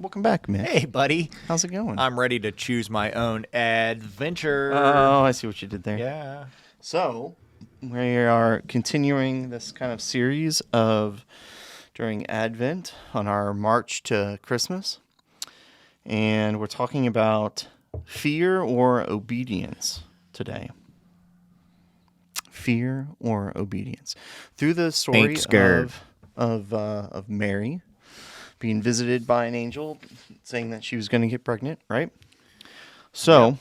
Welcome back, Mitch. Hey, buddy. How's it going? I'm ready to choose my own adventure. Oh, I see what you did there. Yeah. So, we are continuing this kind of series of during Advent on our march to Christmas. And we're talking about fear or obedience today. Fear or obedience. Through the story Ain't scared. of Mary being visited by an angel saying that she was going to get pregnant, right? So,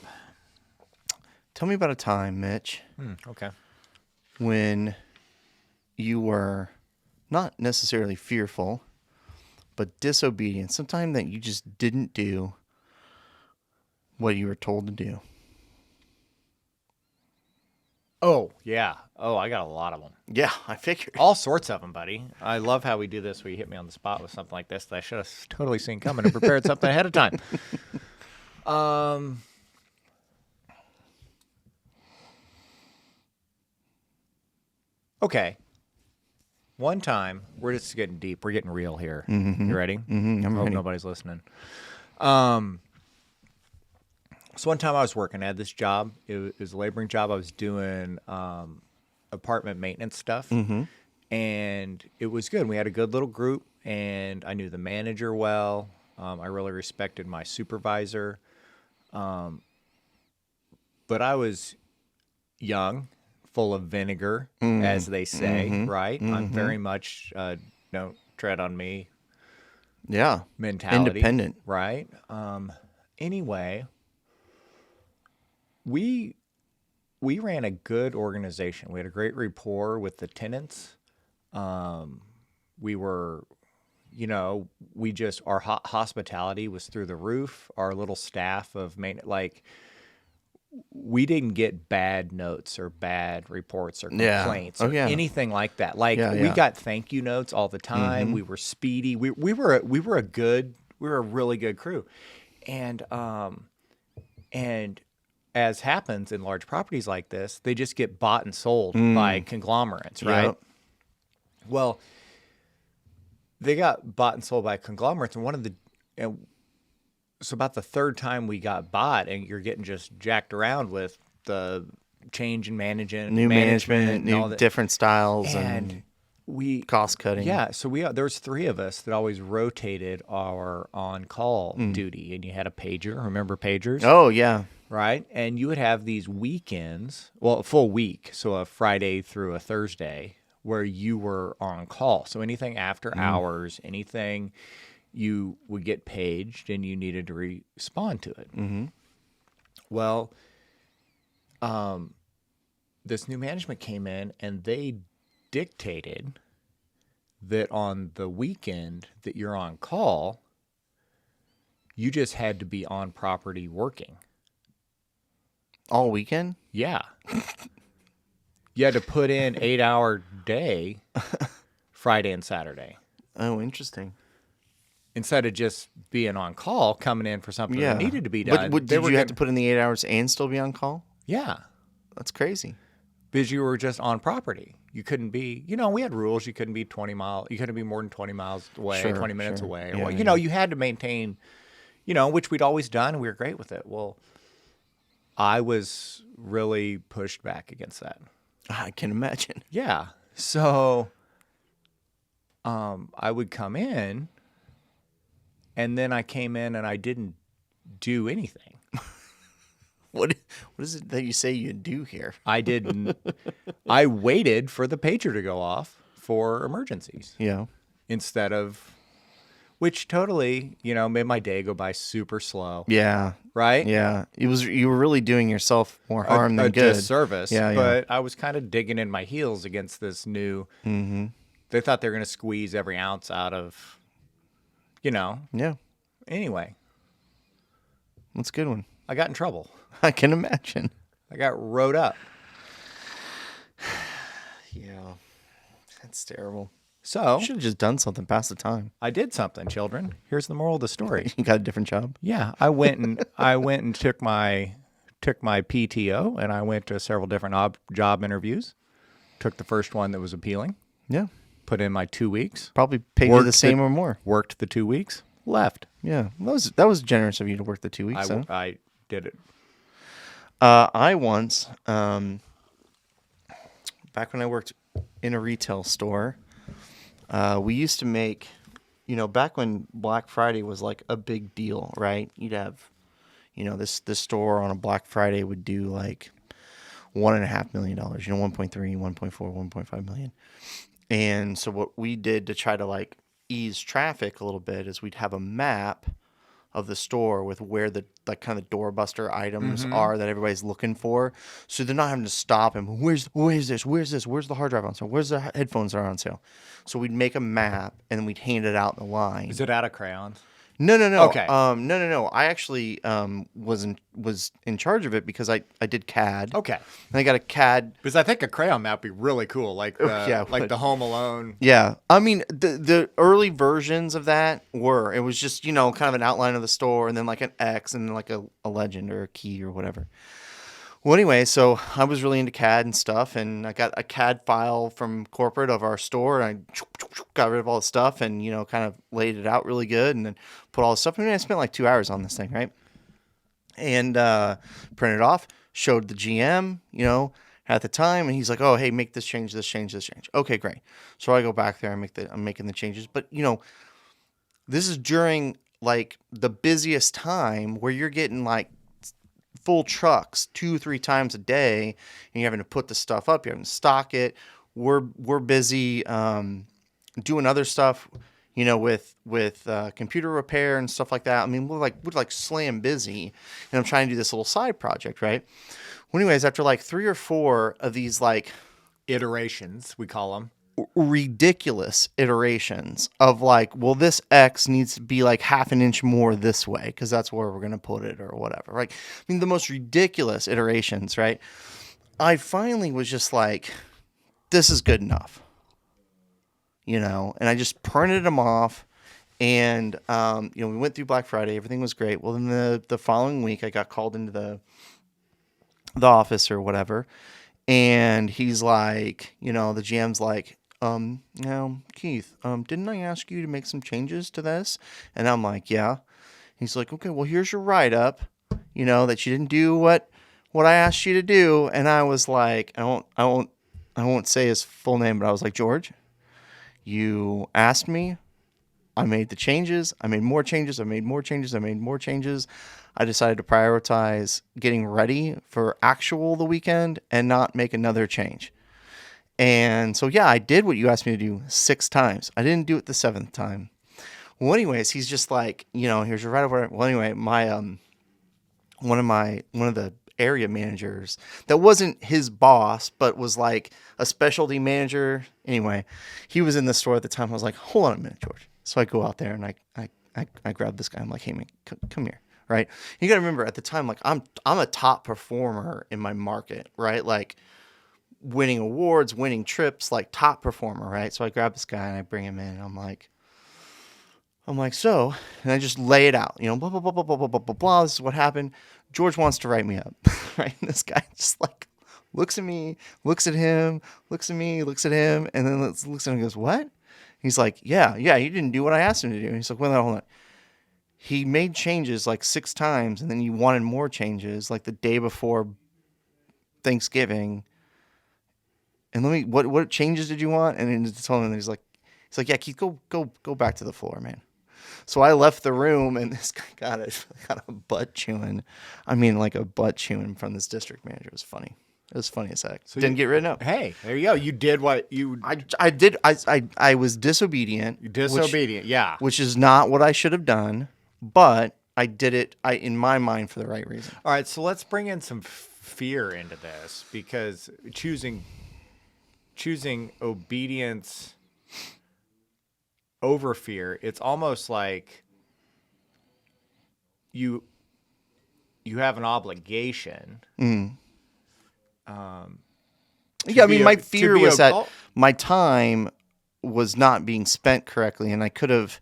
tell me about a time, Mitch, Okay. when you were not necessarily fearful, but disobedient. Sometime that you just didn't do what you were told to do. Oh, yeah. Oh, I got a lot of them. Yeah, I figured. All sorts of them, buddy. I love how we do this where you hit me on the spot with something like this that I should have totally seen coming and prepared something ahead of time. Okay. One time, we're just getting deep. We're getting real here. You ready? I'm I hope ready. nobody's listening. So one time I was working, I had this job. It was a laboring job. I was doing apartment maintenance stuff, and it was good. We had a good little group, and I knew the manager well. I really respected my supervisor, but I was young, full of vinegar, as they say, right? I'm very much don't tread on me Yeah. mentality. Independent. Right? Anyway, we ran a good organization. We had a great rapport with the tenants. We were, our hospitality was through the roof. Our little staff of we didn't get bad notes or bad reports or complaints or anything like that. We got thank you notes all the time. We were speedy. We were a really good crew. And as happens in large properties like this, they just get bought and sold by conglomerates, right? Yep. Well, they got bought and sold by conglomerates, and so about the third time we got bought, and you're getting just jacked around with the change in management, New management, and all new that. different styles, And we cost cutting. Yeah, so there was three of us that always rotated our on-call duty, and you had a pager. Remember pagers? Oh, yeah. Right? And you would have these weekends, well, a full week, so a Friday through a Thursday, where you were on call. So anything after hours, anything, you would get paged and you needed to respond to it. Well, this new management came in and they dictated that on the weekend that you're on call, you just had to be on property working. All weekend? Yeah. You had to put in 8-hour day Friday and Saturday. Oh, interesting. Instead of just being on call, coming in for something that needed to be done. But did you have to put in the 8 hours and still be on call? Yeah. That's crazy. Because you were just on property. You couldn't be, we had rules. You couldn't be you couldn't be more than 20 miles away, 20 minutes away. Or you had to maintain, which we'd always done, and we were great with it. Well, I was really pushed back against that. I can imagine. Yeah. So I would come in, and then I came in and I didn't do anything. What is it that you say you do here? I didn't. I waited for the pager to go off for emergencies. Yeah. Instead of, which totally, made my day go by super slow. Yeah. Right? Yeah. You were really doing yourself more harm than good. A disservice. Yeah, but I was kind of digging in my heels against this new. They thought they were going to squeeze every ounce out of, Yeah. Anyway. That's a good one. I got in trouble. I can imagine. I got rode up. Yeah. That's terrible. So You should have just done something past the time. I did something, children. Here's the moral of the story. You got a different job? Yeah, I went and took my PTO, and I went to several different job interviews. Took the first one that was appealing. Yeah. Put in my 2 weeks. Probably paid you the same or more. Worked the 2 weeks. left. Yeah, that was generous of you to work the 2 weeks. I did it. I once, back when I worked in a retail store, we used to make, back when Black Friday was like a big deal, right? You'd have, this store on a Black Friday would do like $1.5 million, 1.3, 1.4, 1.5 million. And so what we did to try to like ease traffic a little bit is we'd have a map of the store with where the like kind of doorbuster items are that everybody's looking for. So they're not having to stop and where's this? Where's the hard drive on sale? Where's the headphones are on sale? So we'd make a map and then we'd hand it out in the line. Is it out of crayons? No. Okay. No. I actually was in charge of it because I did CAD. Okay. And I got a CAD. Because I think a crayon map would be really cool, like the Home Alone. Yeah, I mean the early versions of that it was just kind of an outline of the store and then like an X and then like a legend or a key or whatever. Well, anyway, so I was really into CAD and stuff, and I got a CAD file from corporate of our store, and I got rid of all the stuff and, kind of laid it out really good and then put all the stuff. I mean, I spent like 2 hours on this thing, right? And printed it off, showed the GM, at the time, and he's like, oh, hey, make this change, this change, this change. Okay, great. So I go back there and I'm making the changes. But, this is during like the busiest time where you're getting like full trucks 2-3 times a day and you're having to put the stuff up, you're having to stock it. We're busy doing other stuff, with computer repair and stuff like that. I mean, we're like slam busy, and I'm trying to do this little side project, right? Well, anyways, after like 3 or 4 of these like iterations, we call them, ridiculous iterations of like, well, this X needs to be like half an inch more this way because that's where we're going to put it or whatever. Right? I mean, the most ridiculous iterations, right? I finally was just like, this is good enough, and I just printed them off. And, we went through Black Friday. Everything was great. Well, then the following week I got called into the office or whatever. And he's like, the GM's like, Keith, didn't I ask you to make some changes to this? And I'm like, yeah. He's like, okay, well, here's your write-up, that you didn't do what I asked you to do. And I was like, I won't say his full name, but I was like, George, you asked me. I made the changes. I made more changes. I made more changes. I made more changes. I decided to prioritize getting ready for the weekend and not make another change. And so, yeah, I did what you asked me to do 6 times. I didn't do it the 7th time. Well, anyways, he's just like, here's your right-of-way. Well, anyway, my one of the area managers that wasn't his boss, but was like a specialty manager. Anyway, he was in the store at the time. I was like, hold on a minute, George. So I go out there and I grab this guy. I'm like, hey man, come here. Right. You got to remember at the time, like I'm a top performer in my market, right? Like winning awards, winning trips, like top performer. Right. So I grab this guy and I bring him in and I'm like, so, and I just lay it out, blah, blah, blah, blah, blah, blah, blah, blah, blah. This is what happened. George wants to write me up. Right. And this guy just like looks at me, looks at him, looks at me, looks at him. And then looks at him and goes, what? He's like, yeah, you didn't do what I asked him to do. And he's like, well, hold on. He made changes like 6 times, and then you wanted more changes like the day before Thanksgiving. And what changes did you want? And then told him, he's like, yeah, Keith, go back to the floor, man. So I left the room, and this guy got a butt chewing. I mean, like a butt chewing from this district manager. It was funny. It was funny as heck. So didn't get written up. Hey, there you go. You did what you... I did. I was disobedient. You're disobedient, yeah. Which is not what I should have done, but I did it, in my mind, for the right reason. All right, so let's bring in some fear into this, because choosing obedience over fear, it's almost like you have an obligation. Yeah, I mean, my fear was that my time was not being spent correctly, and I could have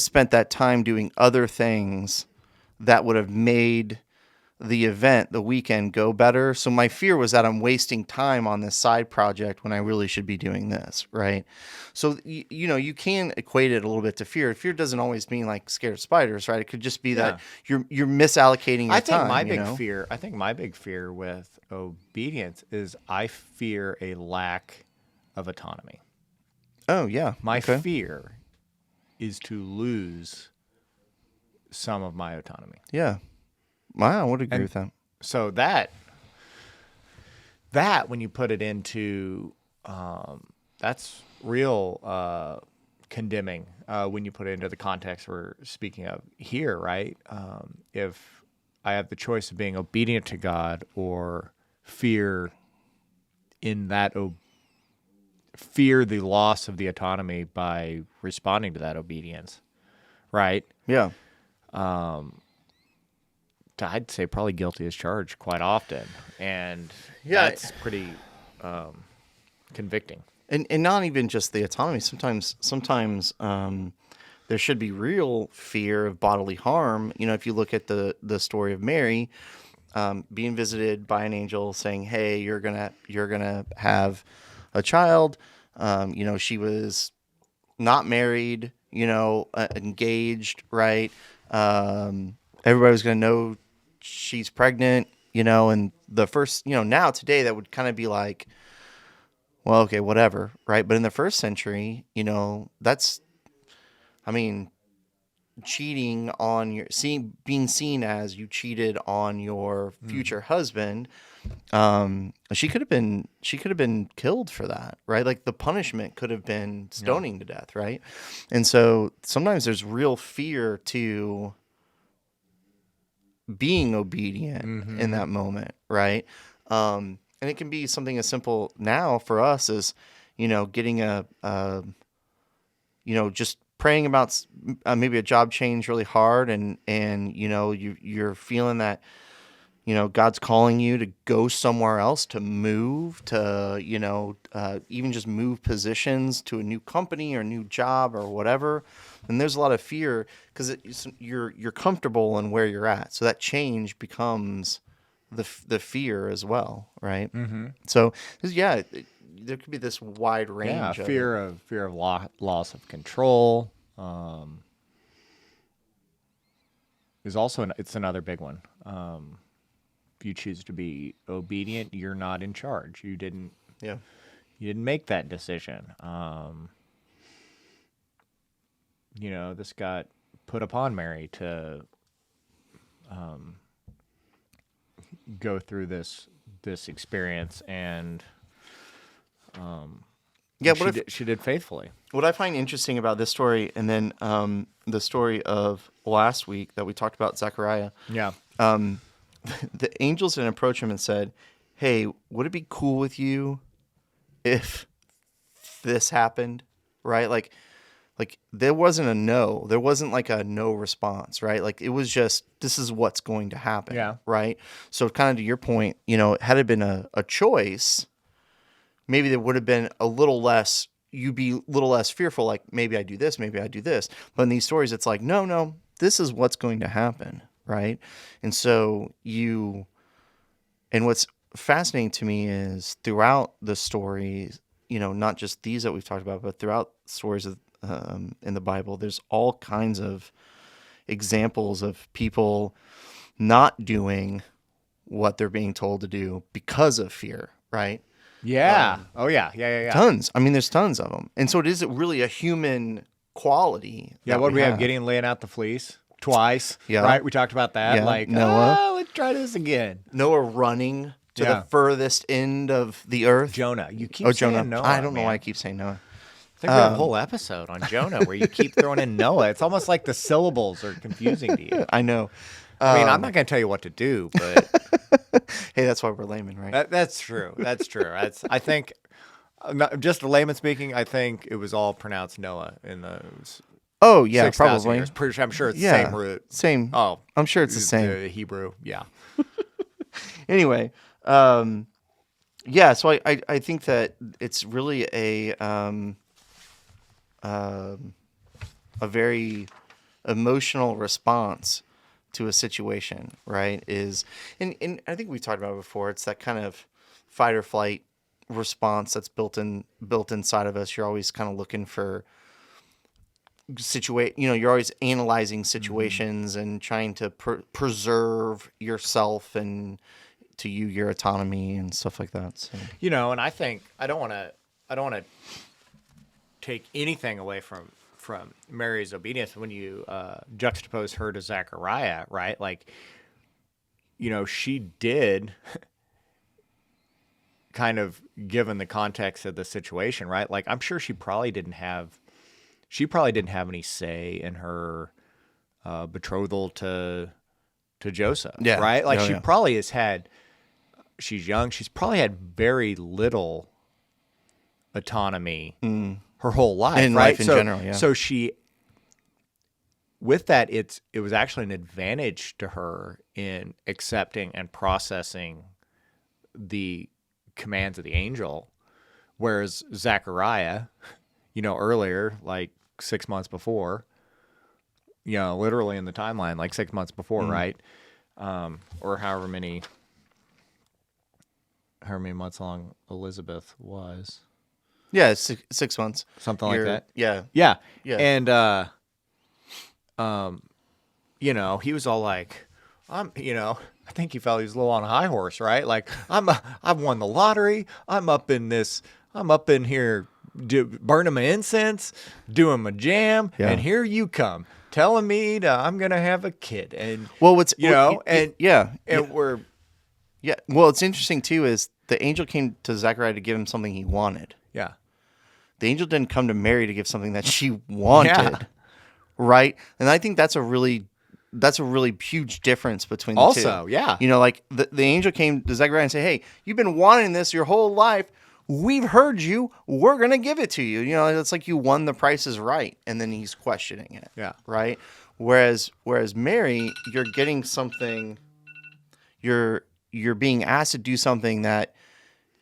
spent that time doing other things that would have made the event, the weekend, go better. So my fear was that I'm wasting time on this side project when I really should be doing this, right? So you can equate it a little bit to fear. Fear doesn't always mean like scared of spiders, right? It could just be that Yeah. you're misallocating your I think time. my big fear. I think my big fear with obedience is I fear a lack of autonomy. Oh yeah. My Okay. fear is to lose some of my autonomy. Yeah. Wow, I would agree And with that. so that when you put it into that's real condemning when you put it into the context we're speaking of here, right? If I have the choice of being obedient to God or fear in that fear the loss of the autonomy by responding to that obedience, right? Yeah. I'd say probably guilty as charged quite often, and Yeah. that's pretty convicting. And not even just the autonomy. Sometimes there should be real fear of bodily harm. If you look at the story of Mary, being visited by an angel saying, "Hey, you're gonna have a child." She was not married. Engaged, right? Everybody was gonna know she's pregnant. And the first, now today that would kind of be like, well, okay, whatever, right? But in the first century, I mean, cheating on being seen as you cheated on your future husband. She could have been killed for that, right? Like the punishment could have been stoning to death, right? And so sometimes there's real fear to being obedient in that moment, right? And it can be something as simple now for us as, getting just praying about maybe a job change really hard, and you're feeling that God's calling you to go somewhere else, to move, to even just move positions to a new company or a new job or whatever. And there's a lot of fear because you're comfortable in where you're at, so that change becomes the fear as well, right? Mm-hmm. So there could be this wide range. Yeah, of fear it. of loss of control is also it's another big one. If you choose to be obedient, you're not in charge. You didn't Yeah. make that decision. This got put upon Mary to go through this experience, and Yeah. she did faithfully. What I find interesting about this story, and then the story of last week that we talked about, Zechariah, Yeah. the angels didn't approach him and said, "Hey, would it be cool with you if this happened?" Right? Like there wasn't a no. There wasn't like a no response, right? Like it was just, this is what's going to happen. Yeah. Right? So kind of to your point, had it been a choice, maybe there would have been a little less, you'd be a little less fearful, like maybe I do this, maybe I do this. But in these stories, it's like, no, this is what's going to happen, right? And so and what's fascinating to me is throughout the stories, not just these that we've talked about, but throughout stories in the Bible, there's all kinds of examples of people not doing what they're being told to do because of fear, right? Yeah. Yeah. Tons. I mean, there's tons of them. And so it is really a human quality. Yeah, that what do we have? Gideon laying out the fleece twice. Yeah. Right? We talked about that. Yeah. Like, Noah. let's try this again. Noah running to Yeah. the furthest end of the earth. Jonah. You keep saying Jonah. Noah. I don't know man. why I keep saying Noah. I think we have a whole episode on Jonah where you keep throwing in Noah. It's almost like the syllables are confusing to you. I know. I mean, I'm not going to tell you what to do, but Hey, that's why we're laymen, right? that's true. That's true. I think, just a layman speaking, I think it was all pronounced Noah in those. Oh, yeah, 6,000 probably. years. Pretty sure, I'm sure it's the Yeah. same root. Same. Oh, I'm sure it's the same. The Hebrew, yeah. Anyway, yeah, so I think that it's really a very emotional response to a situation, right? And I think we've talked about it before. It's that kind of fight or flight response that's built inside of us. You're always kind of looking for you're always analyzing situations and trying to preserve yourself and to your autonomy and stuff like that. So. And I think I don't want to take anything away from Mary's obedience when you juxtapose her to Zechariah, right? Like, she did kind of, given the context of the situation, right? Like, I'm sure she probably didn't have any say in her betrothal to Joseph, Yeah. right? Like, Yeah. probably has had. She's young. She's probably had very little autonomy her whole life, in right? life in general. Yeah. So she, with that, it was actually an advantage to her in accepting and processing the commands of the angel, whereas Zechariah, earlier, like 6 months before, literally in the timeline, like 6 months before, right? Or however many months long Elizabeth was. Yeah, 6 months. Something like that. Yeah. Yeah. Yeah. And, he was all like, I think he felt he was a little on a high horse, right? Like, I've won the lottery. I'm up in here burning my incense, doing my jam, and here you come telling me that I'm going to have a kid. And, Well, we're... Yeah. Well, what's interesting too is the angel came to Zechariah to give him something he wanted. Yeah. The angel didn't come to Mary to give something that she wanted. Yeah. Right? And I think that's a really huge difference between the two. Also, yeah. Like the angel came to Zechariah and said, "Hey, you've been wanting this your whole life. We've heard you. We're going to give it to you." It's like you won the Price is Right, and then he's questioning it. Yeah. Right? Whereas Mary, you're getting something, you're being asked to do something that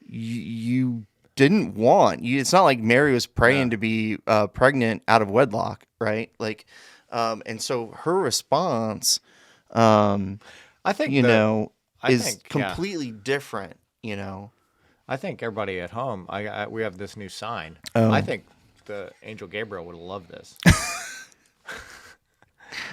you didn't want. It's not like Mary was praying to be pregnant out of wedlock, right? Like, and so her response, I think is completely different. I think everybody at home, we have this new sign. Oh. I think the angel Gabriel would love this.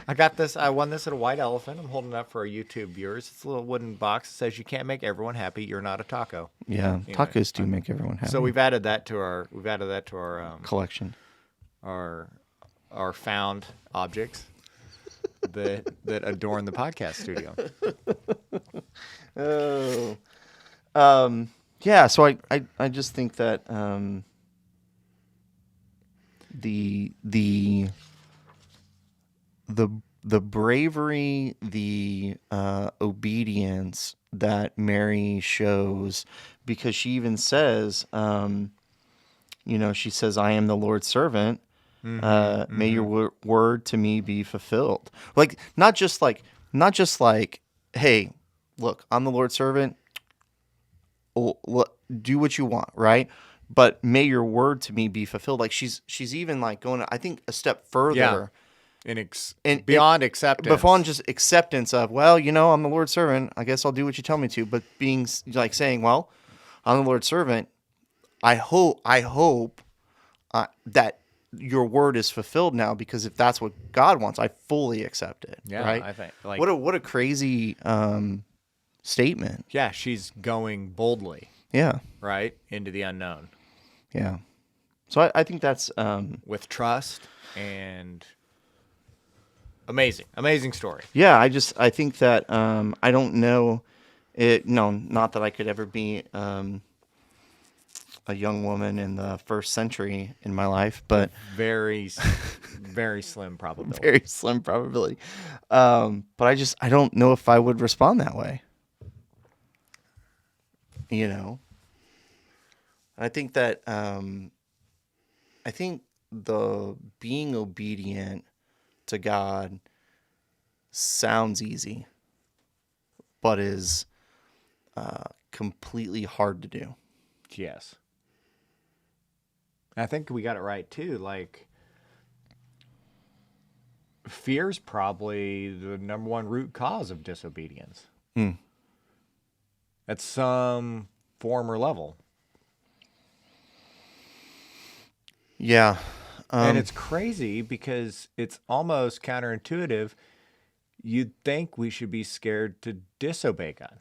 I got this. I won this at a White Elephant. I'm holding it up for our YouTube viewers. It's a little wooden box that says, "You can't make everyone happy. You're not a taco." Yeah, tacos do make everyone happy. So we've added that to our collection, our found objects that adorn the podcast studio. Yeah. So I just think that the bravery, the obedience that Mary shows, because she even says, she says, "I am the Lord's servant. May your word to me be fulfilled." Like, not just like, "Hey, look, I'm the Lord's servant. Do what you want," right? But may your word to me be fulfilled. Like, she's even like going, I think, a step further. Yeah. Beyond acceptance. Beyond just acceptance of, well, I'm the Lord's servant. I guess I'll do what you tell me to. But being like saying, well, I'm the Lord's servant. I hope that your word is fulfilled now, because if that's what God wants, I fully accept it. Yeah, right? I think what a crazy statement. Yeah, she's going boldly. Yeah. Right into the unknown. Yeah. So I think that's with trust and. Amazing story. Yeah, I think that I don't know it. No, not that I could ever be a young woman in the first century in my life, but very slim probability. Very slim probability. But I don't know if I would respond that way. I think that I think the being obedient to God sounds easy, but is completely hard to do. Yes. I think we got it right too. Like, fear's probably the number one root cause of disobedience. At some form or level. Yeah. And it's crazy because it's almost counterintuitive. You'd think we should be scared to disobey God.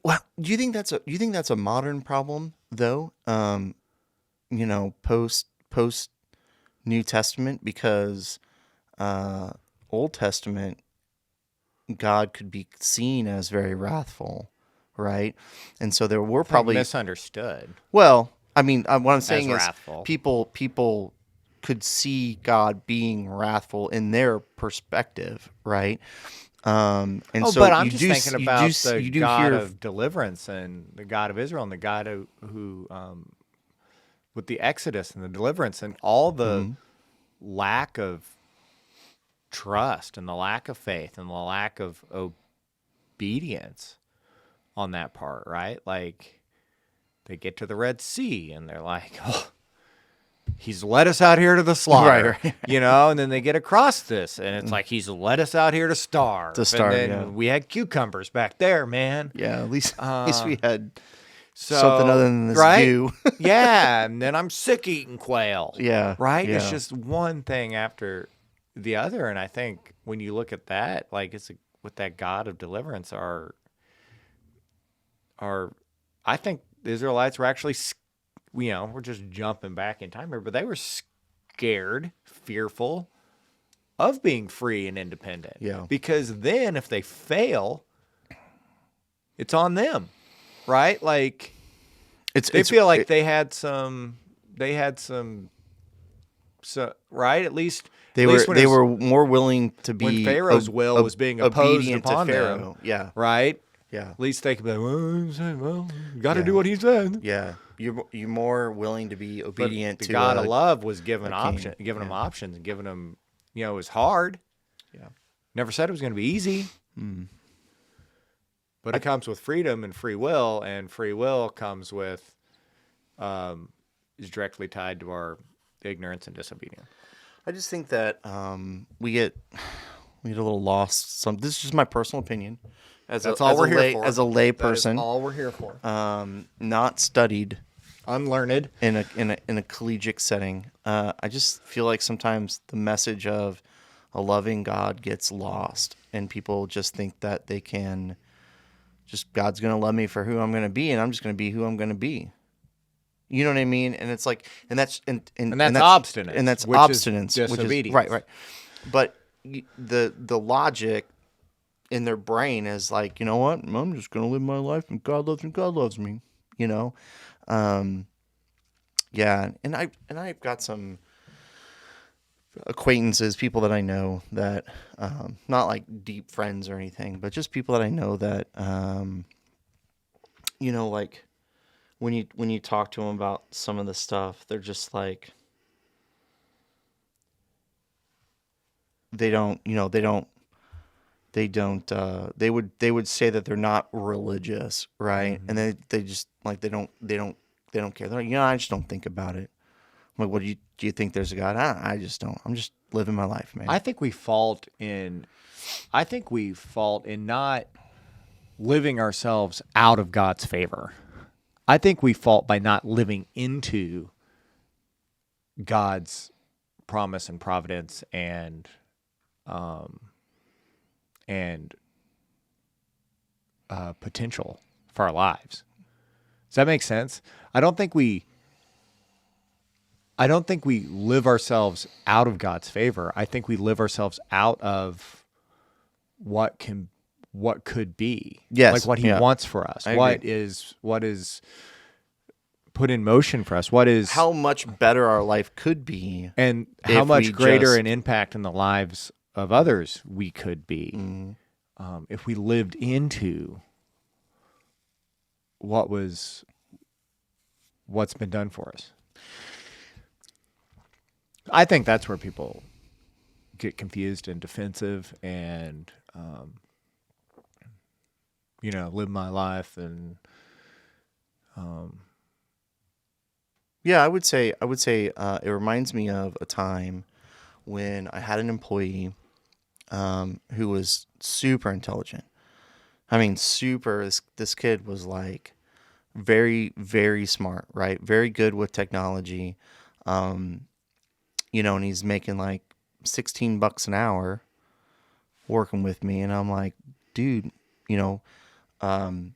Well, do you think that's a modern problem though? Post New Testament, because Old Testament God could be seen as very wrathful, right? And so there were probably misunderstood. Well, I mean, what I'm saying is wrathful. people could see God being wrathful in their perspective, right? And so but I'm you just do, thinking you about do, the you do God hear of deliverance and the God of Israel and the God who with the Exodus and the deliverance and all the lack of trust and the lack of faith and the lack of obedience on that part, right? Like they get to the Red Sea and they're like, oh, he's led us out here to the slaughter, right. and then they get across this and it's like, he's led us out here to starve. To starve, and then yeah. we had cucumbers back there, man. Yeah, at least we had So, something other than this right? goo. Yeah, and then I'm sick eating quail. Yeah, Right? yeah. It's just one thing after the other. And I think when you look at that, like with that God of deliverance are I think the Israelites were actually, we're just jumping back in time here, but they were scared, fearful of being free and independent. Yeah. Because then if they fail, it's on them, right? Like they feel like they had some, so right? At least they were more willing to be when Pharaoh's will was being opposed obedient upon to Pharaoh. them, Yeah, right? yeah, At least they could be like, well, you got to Yeah. do what he said. yeah. You're more willing to be But obedient the to God of love was giving king. giving them Yeah. options, and giving them, it was hard. Yeah. Never said it was going to be easy. But it comes with freedom and free will comes with, is directly tied to our ignorance and disobedience. I just think that we get a little lost. This is just my personal opinion. That's all we're here for. As a lay That is person, all we're here for. not studied Unlearned. in a collegiate setting. I just feel like sometimes the message of a loving God gets lost, and people just think that they can just, God's going to love me for who I'm going to be, and I'm just going to be who I'm going to be. You know what I mean? And it's like, and that's obstinance, and that's which is obstinance, disobedience. right. But the logic in their brain is like, you know what? I'm just going to live my life, and God loves me. God loves me. Yeah. And I've got some acquaintances, people that I know that, not like deep friends or anything, but just people that I know that, like when you talk to them about some of the stuff, they're just like, they would say that they're not religious, right? And they just like, they don't care. They're like, I just don't think about it. I'm like, what do you think there's a God? I just don't. I'm just living my life, man. I think we fault in not living ourselves out of God's favor. I think we fault by not living into God's promise and providence and potential for our lives. Does that make sense? I don't think we live ourselves out of God's favor. I think we live ourselves out of what could be. Yes, like what He wants for us. I What agree. is put in motion for us. What is How much better our life could be, and how if much we greater just- an impact in the lives of others we could be if we lived into what's been done for us. I think that's where people get confused and defensive and, live my life and, Yeah, I would say it reminds me of a time when I had an employee who was super intelligent. I mean, super. This kid was like very, very smart, right? Very good with technology. Um, and he's making like $16 an hour working with me, and I'm like, dude, you know, um,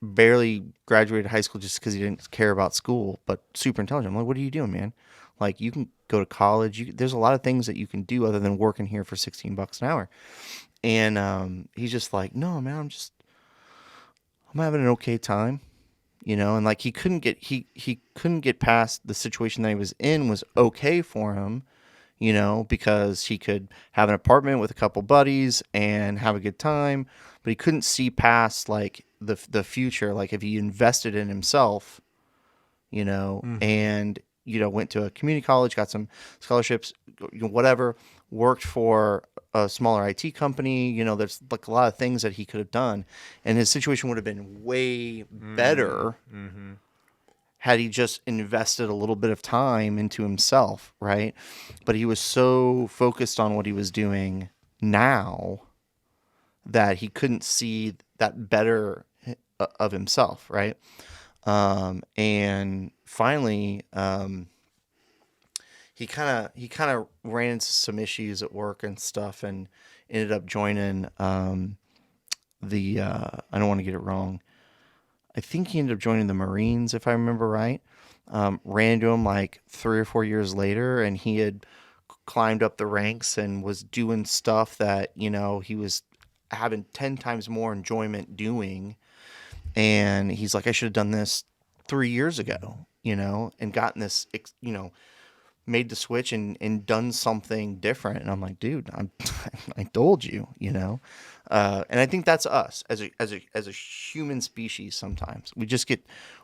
barely graduated high school just because he didn't care about school, but super intelligent. I'm like, what are you doing, man? Like, you can go to college. There's a lot of things that you can do other than working here for $16 an hour. And he's just like, no, man, I'm having an okay time, and like he couldn't get past the situation that he was in was okay for him, because he could have an apartment with a couple buddies and have a good time, but he couldn't see past like the future, like if he invested in himself, Mm-hmm. and went to a community college, got some scholarships, whatever, worked for a smaller IT company. There's like a lot of things that he could have done, and his situation would have been way better Mm-hmm. had he just invested a little bit of time into himself, right? But he was so focused on what he was doing now that he couldn't see that better of himself, right? And finally, he kind of ran into some issues at work and stuff, and ended up joining the I don't want to get it wrong. I think he ended up joining the Marines, if I remember right. Ran into him like 3 or 4 years later, and he had climbed up the ranks and was doing stuff that he was having 10 times more enjoyment doing. And he's like, I should have done this 3 years ago, and gotten this, made the switch and done something different. And I'm like, dude, I told you, and I think that's us as a human species. Sometimes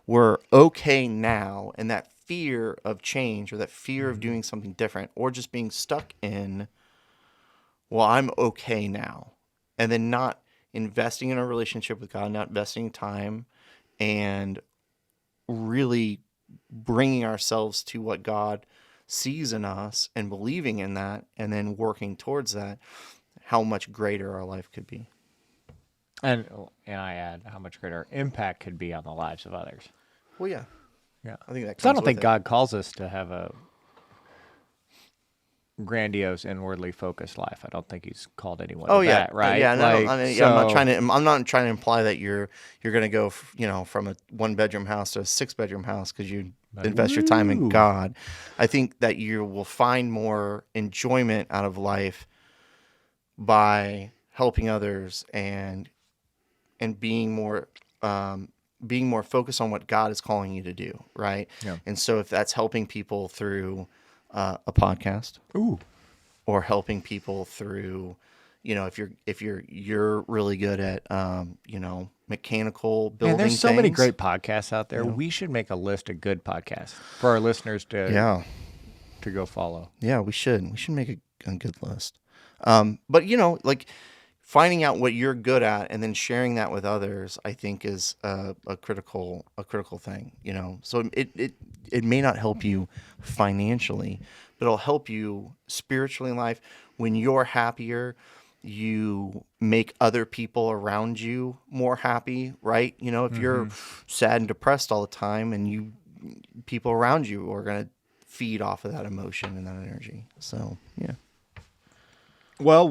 we're okay now, and that fear of change, or that fear of Mm-hmm. doing something different, or just being stuck in, well, I'm okay now, and then not investing in a relationship with God, not investing time, and really bringing ourselves to what God sees in us and believing in that, and then working towards that, how much greater our life could be. And I add how much greater impact could be on the lives of others. Well, yeah, Yeah. I think that Because I comes don't with think it. God calls us to have a grandiose, inwardly focused life. I don't think He's called anyone to Oh yeah, that, right? yeah. And I don't. Like, I mean, yeah, so. I'm not trying to imply that you're gonna go, from a 1 bedroom house to a 6 bedroom house because you Like, invest your time in woo! God. I think that you will find more enjoyment out of life by helping others, and um, being more focused on what God is calling you to do, right? Yeah. And so if that's helping people through a podcast, Ooh. or helping people through, if you're really good at mechanical Man, there's building so many things, great podcasts out you there. know, We should make a list of good podcasts for our listeners yeah, to go follow. yeah, we should make a good list. But like finding out what you're good at and then sharing that with others, I think is a critical thing. So it may not help you financially, but it'll help you spiritually in life. When you're happier, you make other people around you more happy, right? If you're Mm-hmm. sad and depressed all the time, and people around you are going to feed off of that emotion and that energy. So, yeah. Well,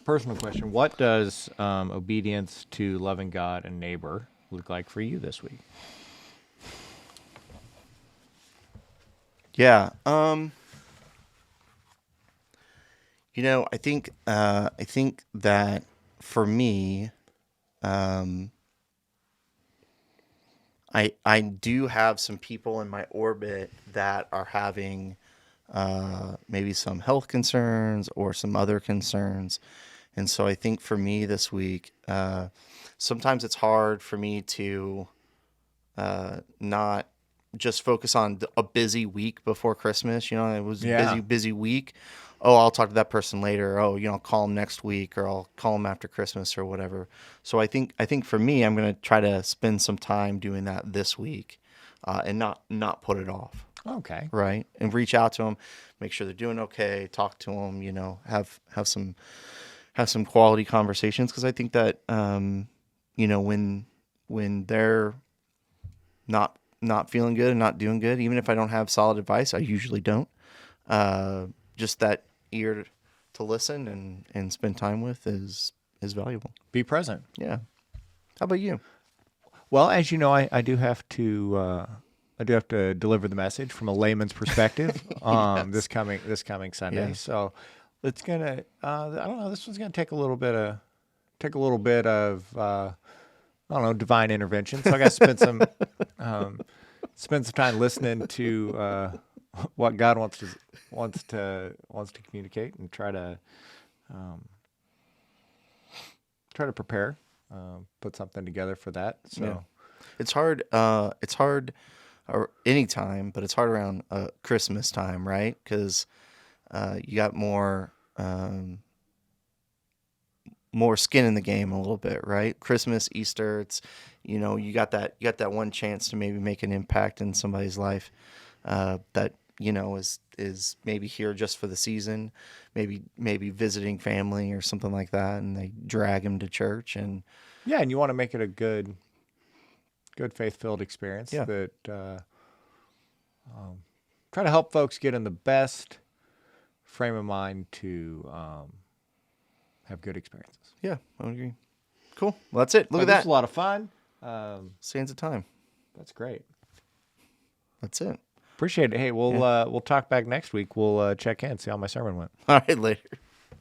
personal question, what does obedience to loving God and neighbor look like for you this week? Yeah. I think that for me, um, I do have some people in my orbit that are having maybe some health concerns or some other concerns, and so I think for me this week, sometimes it's hard for me to not. just focus on a busy week before Christmas. You know, it was a Yeah. busy week. Oh, I'll talk to that person later. Oh, you know, I'll call them next week, or I'll call them after Christmas or whatever. So I think for me, I'm going to try to spend some time doing that this week, and not put it off. Okay. Right, and reach out to them, make sure they're doing okay, talk to them. You know, have some quality conversations, because I think that you know, when they're not feeling good and not doing good, even if I don't have solid advice, I usually don't. Just that ear to listen and spend time with is valuable. Be present. Yeah. How about you? Well, as you know, I do have to deliver the message from a layman's perspective this coming Sunday. Yeah. So it's gonna I don't know, this one's gonna take a little bit of I don't know, divine intervention. So I got to spend some time listening to what God wants to communicate, and try to prepare, put something together for that. So. Yeah. It's hard. It's hard, or any time, but it's hard around Christmas time, right? Because you got more skin in the game a little bit, right? Christmas, Easter, it's, you know, you got that one chance to maybe make an impact in somebody's life, that, you know, is maybe here just for the season, maybe visiting family or something like that, and they drag them to church. And Yeah, and you want to make it a good faith-filled experience. Yeah. That try to help folks get in the best frame of mind to have good experiences. yeah, I would agree. Cool. Well, that's it. Look at This that. was a lot of fun. Sands of time. That's great. That's it. Appreciate it. Hey, we'll talk back next week. We'll check in, see how my sermon went. All right, later.